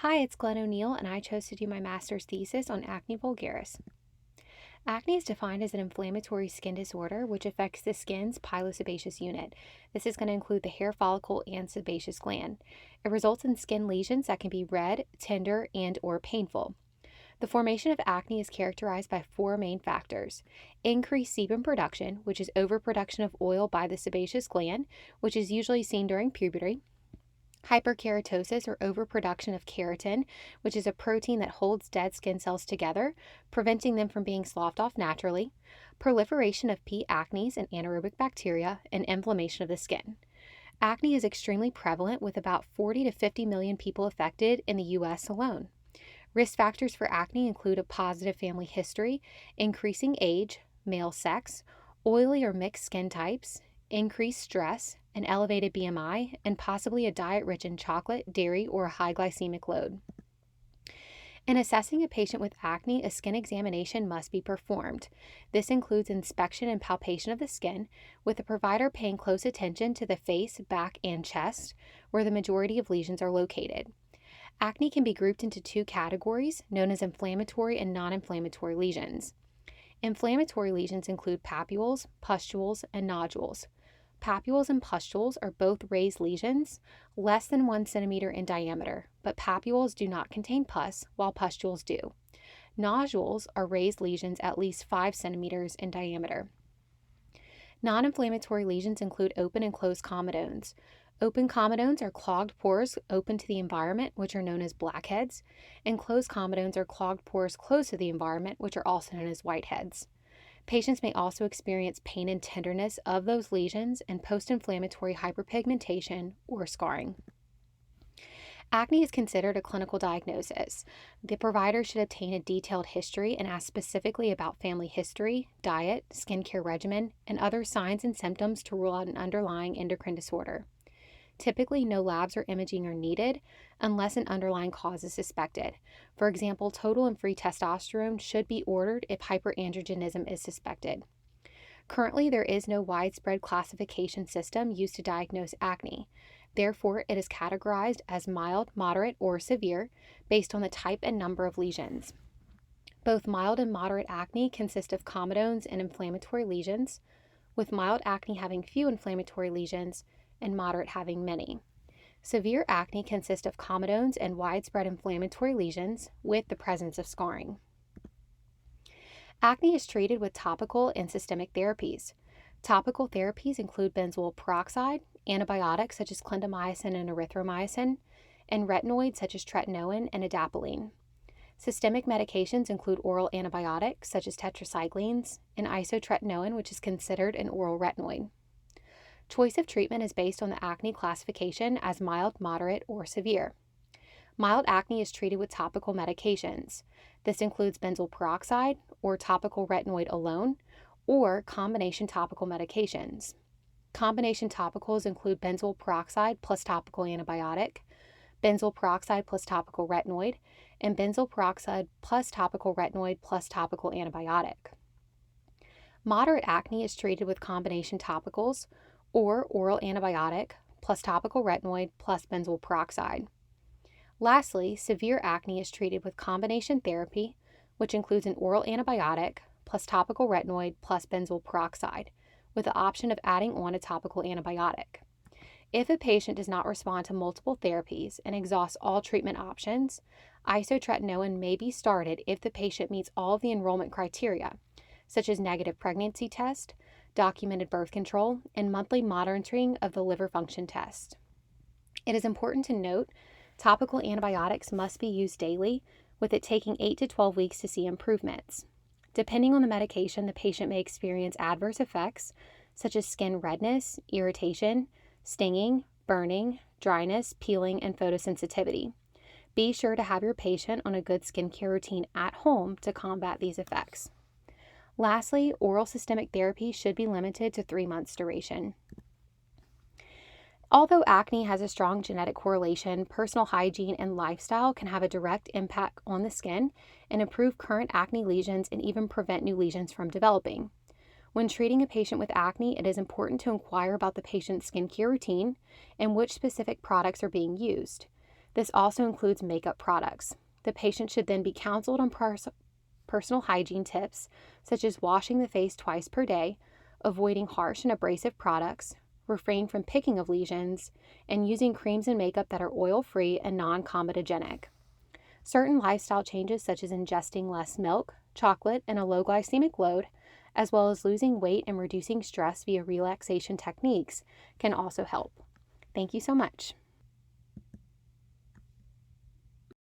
Hi, it's Glenn O'Neill, and I chose to do my master's thesis on acne vulgaris. Acne is defined as an inflammatory skin disorder which affects the skin's pilosebaceous unit. This is going to include the hair follicle and sebaceous gland. It results in skin lesions that can be red, tender, and/or painful. The formation of acne is characterized by four main factors: increased sebum production, which is overproduction of oil by the sebaceous gland, which is usually seen during puberty; hyperkeratosis, or overproduction of keratin, which is a protein that holds dead skin cells together, preventing them from being sloughed off naturally; proliferation of P. acnes and anaerobic bacteria; and inflammation of the skin. Acne is extremely prevalent, with about 40 to 50 million people affected in the U.S. alone. Risk factors for acne include a positive family history, increasing age, male sex, oily or mixed skin types, increased stress, an elevated BMI, and possibly a diet rich in chocolate, dairy, or a high glycemic load. In assessing a patient with acne, a skin examination must be performed. This includes inspection and palpation of the skin, with the provider paying close attention to the face, back, and chest, where the majority of lesions are located. Acne can be grouped into two categories, known as inflammatory and non-inflammatory lesions. Inflammatory lesions include papules, pustules, and nodules. Papules and pustules are both raised lesions, less than 1 centimeter in diameter, but papules do not contain pus, while pustules do. Nodules are raised lesions at least 5 centimeters in diameter. Non-inflammatory lesions include open and closed comedones. Open comedones are clogged pores open to the environment, which are known as blackheads, and closed comedones are clogged pores close to the environment, which are also known as whiteheads. Patients may also experience pain and tenderness of those lesions and post-inflammatory hyperpigmentation or scarring. Acne is considered a clinical diagnosis. The provider should obtain a detailed history and ask specifically about family history, diet, skincare regimen, and other signs and symptoms to rule out an underlying endocrine disorder. Typically, no labs or imaging are needed unless an underlying cause is suspected. For example, total and free testosterone should be ordered if hyperandrogenism is suspected. Currently, there is no widespread classification system used to diagnose acne. Therefore, it is categorized as mild, moderate, or severe based on the type and number of lesions. Both mild and moderate acne consist of comedones and inflammatory lesions, with mild acne having few inflammatory lesions and moderate having many. Severe acne consists of comedones and widespread inflammatory lesions with the presence of scarring. Acne is treated with topical and systemic therapies. Topical therapies include benzoyl peroxide, antibiotics such as clindamycin and erythromycin, and retinoids such as tretinoin and adapalene. Systemic medications include oral antibiotics such as tetracyclines and isotretinoin, which is considered an oral retinoid. Choice of treatment is based on the acne classification as mild, moderate, or severe. Mild acne is treated with topical medications. This includes benzoyl peroxide or topical retinoid alone, or combination topical medications. Combination topicals include benzoyl peroxide plus topical antibiotic, benzoyl peroxide plus topical retinoid, and benzoyl peroxide plus topical retinoid plus topical antibiotic. Moderate acne is treated with combination topicals or oral antibiotic plus topical retinoid plus benzoyl peroxide. Lastly, severe acne is treated with combination therapy, which includes an oral antibiotic plus topical retinoid plus benzoyl peroxide, with the option of adding on a topical antibiotic. If a patient does not respond to multiple therapies and exhausts all treatment options, isotretinoin may be started if the patient meets all of the enrollment criteria, such as negative pregnancy test, documented birth control, and monthly monitoring of the liver function test. It is important to note topical antibiotics must be used daily, with it taking 8 to 12 weeks to see improvements. Depending on the medication, the patient may experience adverse effects such as skin redness, irritation, stinging, burning, dryness, peeling, and photosensitivity. Be sure to have your patient on a good skincare routine at home to combat these effects. Lastly, oral systemic therapy should be limited to 3 months duration. Although acne has a strong genetic correlation, personal hygiene and lifestyle can have a direct impact on the skin and improve current acne lesions and even prevent new lesions from developing. When treating a patient with acne, it is important to inquire about the patient's skincare routine and which specific products are being used. This also includes makeup products. The patient should then be counseled on personal hygiene tips, such as washing the face twice per day, avoiding harsh and abrasive products, refrain from picking of lesions, and using creams and makeup that are oil-free and non-comedogenic. Certain lifestyle changes, such as ingesting less milk, chocolate, and a low glycemic load, as well as losing weight and reducing stress via relaxation techniques, can also help. Thank you so much.